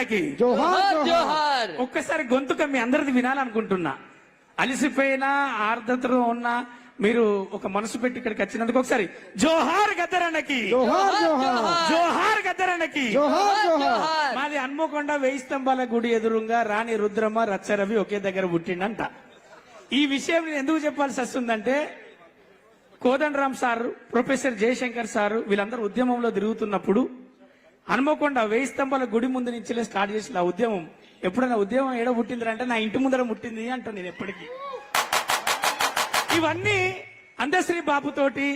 గద్దరన్నకి జోహార్ జోహార్. ఒక్కసారి గొంతుక మీ అందరిది వినాలనుకుంటున్నా. అలిసిపోయినా ఆర్ద్రతలో ఉన్నా మీరు ఒక మనసు పెట్టి ఇక్కడికి వచ్చినందుకు ఒకసారి జోహార్ గద్దరన్నకి, జోహార్ జోహార్. జోహార్ గద్దరన్నకి. జోహార్ జోహార్. మాది హన్మకొండ 1000 స్తంభాల గుడి ఎదురుగా రాణి రుద్రమ రచ్చరవి ఒకే దగ్గర పుట్టిండంట. ఈ విషయం నేను ఎందుకు చెప్పాల్సి వస్తుందంటే, Kodandaram sir, professor Jayashankar sir వీళ్ళందరూ ఉద్యమంలో తిరుగుతున్నప్పుడు హన్మకొండ 1000 స్తంభాల గుడి ముందు నుంచి స్టార్ట్ చేసిన ఆ ఉద్యమం ఎప్పుడైనా ఉద్యమం ఏడ పుట్టిందంటే నా ఇంటి ముందర పుట్టింది అంటాను నేను ఎప్పటికీ. ఇవన్నీ అందశ్రీ బాబుతోటి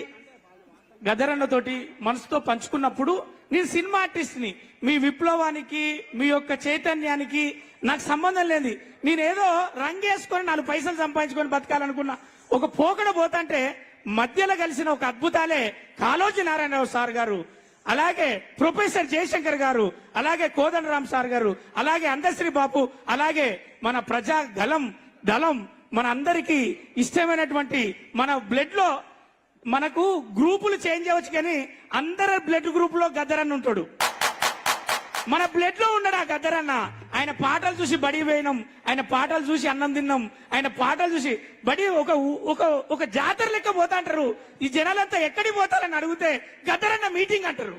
గద్దరన్నతోటి మనసుతో పంచుకున్నప్పుడు నేను సినిమా ఆర్టిస్ట్ ని, మీ విప్లవానికి మీ యొక్క చైతన్యానికి నాకు సంబంధం లేదు. నేనేదో రంగేసుకొని 4 పైసలు సంపాదించుకొని బతకాలనుకున్నా. ఒక పోకడ పోతంటే మధ్యలో కలిసిన ఒక అద్భుతాలే కాళోజీ నారాయణరావు సార్ గారు, అలాగే ప్రొఫెసర్ జయశంకర్ గారు, అలాగే కోదండరామ్ సార్ గారు, అలాగే అందశ్రీ బాబు, అలాగే మన ప్రజా దళం మన అందరికీ ఇష్టమైనటువంటి మన బ్లడ్ లో మనకు గ్రూపులు చేంజ్ అవ్వచ్చు కానీ అందరి బ్లడ్ గ్రూప్ లో గద్దరన్న ఉంటాడు. మన బ్లడ్ లో ఉన్నాడు ఆ గద్దరన్న. ఆయన పాటలు చూసి బడి పోయినాం, ఆయన పాటలు చూసి అన్నం తిన్నాం, ఆయన పాటలు చూసి బడి ఒక జాతర లెక్క పోతా అంటారు. ఈ జనాలంతా ఎక్కడికి పోతారని అడిగితే గద్దరన్న మీటింగ్ అంటారు.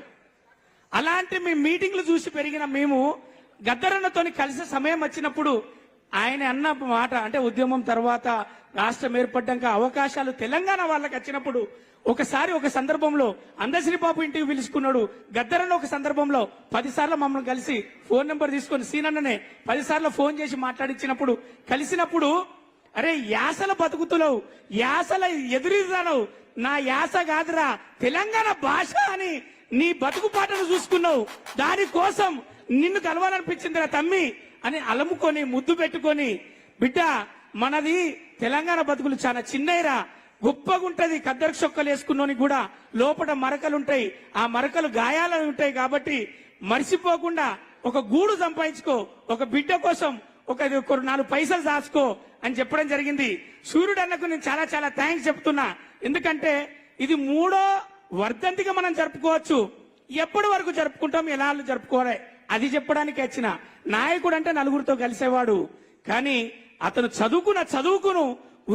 అలాంటి మీ మీటింగ్లు చూసి పెరిగిన మేము గద్దరన్నతోని కలిసే సమయం వచ్చినప్పుడు ఆయన అన్న మాట అంటే ఉద్యమం తర్వాత రాష్ట్రం ఏర్పడ్డాక అవకాశాలు తెలంగాణ వాళ్ళకి వచ్చినప్పుడు ఒకసారి ఒక సందర్భంలో అందశ్రీ బాబు ఇంటికి పిలుచుకున్నాడు. గద్దరన్న ఒక సందర్భంలో 10 సార్లు మమ్మల్ని కలిసి ఫోన్ నెంబర్ తీసుకొని సీనన్ననే 10 సార్లు ఫోన్ చేసి మాట్లాడించినప్పుడు కలిసినప్పుడు, అరే యాసల బతుకుతున్నావు, యాసల ఎదురుదానవు, నా యాస కాదురా తెలంగాణ భాష అని నీ బతుకు పాటను చూసుకున్నావు, దానికోసం నిన్ను కలవాలనిపించిందిరా తమ్మి అని అలముకొని ముద్దు పెట్టుకొని, బిడ్డ మనది తెలంగాణ బతుకులు చాలా చిన్నయిరా, గొప్పగుంటది. కద్దరు చొక్కలు వేసుకున్నోని కూడా లోపల మరకలుంటాయి, ఆ మరకలు గాయాలు ఉంటాయి. కాబట్టి మర్చిపోకుండా ఒక గూడు సంపాదించుకో, ఒక బిడ్డ కోసం ఒక 4 పైసలు దాచుకో అని చెప్పడం జరిగింది. సూర్యుడు అన్నకు నేను చాలా చాలా థ్యాంక్స్ చెప్తున్నా. ఎందుకంటే ఇది 3వ వర్ధంతిగా మనం జరుపుకోవచ్చు. ఎప్పటి వరకు జరుపుకుంటాం, ఎలా జరుపుకోవాలి అది చెప్పడానికి వచ్చిన నాయకుడు. అంటే నలుగురితో కలిసేవాడు, కానీ అతను చదువుకును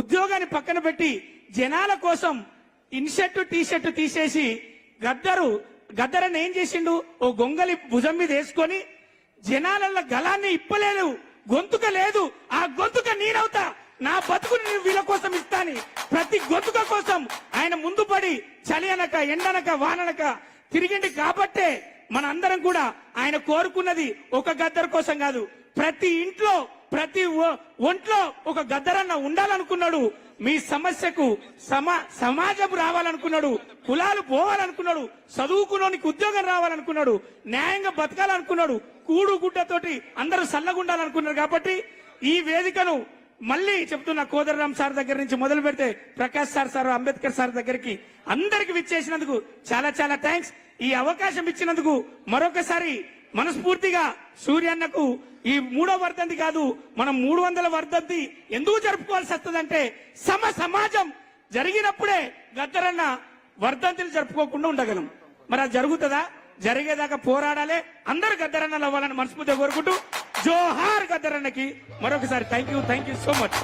ఉద్యోగాన్ని పక్కన పెట్టి జనాల కోసం ఇన్షర్ట్ టీషర్ట్ తీసేసి గద్దరన్న ఏం చేసిండు, ఓ గొంగలి భుజం మీద వేసుకొని జనాల గలాన్ని ఇప్పలేదు, గొంతుక లేదు, ఆ గొంతుక నేనవుతా, నా బతుకుని నేను వీళ్ళ కోసం ఇస్తాను. ప్రతి గొంతుక కోసం ఆయన ముందు పడి చలి అనక ఎండనక వాననక తిరిగిండి. కాబట్టే మన అందరం కూడా ఆయన కోరుకున్నది ఒక గద్దర్ కోసం కాదు, ప్రతి ఇంట్లో ప్రతి ఒంట్లో ఒక గద్దరన్న ఉండాలనుకున్నాడు. మీ సమస్యకు సమాజం రావాలనుకున్నాడు, కులాలు పోవాలనుకున్నాడు, చదువుకున్నోనికి ఉద్యోగం రావాలనుకున్నాడు, న్యాయంగా బతకాలనుకున్నాడు, కూడు గుడ్డతోటి అందరూ సల్లగుండాలనుకున్నారు. కాబట్టి ఈ వేదికను మళ్ళీ చెప్తున్నా, కోదండరామ్ సార్ దగ్గర నుంచి మొదలు పెడితే ప్రకాష్ సార్, అంబేద్కర్ సార్ దగ్గరికి అందరికి విచ్చేసినందుకు చాలా చాలా థ్యాంక్స్. ఈ అవకాశం ఇచ్చినందుకు మరొకసారి మనస్ఫూర్తిగా సూర్యన్నకు ఈ 3వ వర్ధంతి కాదు, మనం 300వ వర్ధంతి ఎందుకు జరుపుకోవాల్సి వస్తుందంటే సమాజం జరిగినప్పుడే గద్దరన్న వర్ధంతిని జరుపుకోకుండా ఉండగలం. మరి అది జరుగుతుందా? జరిగేదాకా పోరాడాలి, అందరూ గద్దరన్నలు అవ్వాలని మనస్ఫూర్తిగా కోరుకుంటూ జోహార్ గద్దరన్నకి మరొకసారి థ్యాంక్ యూ సో మచ్.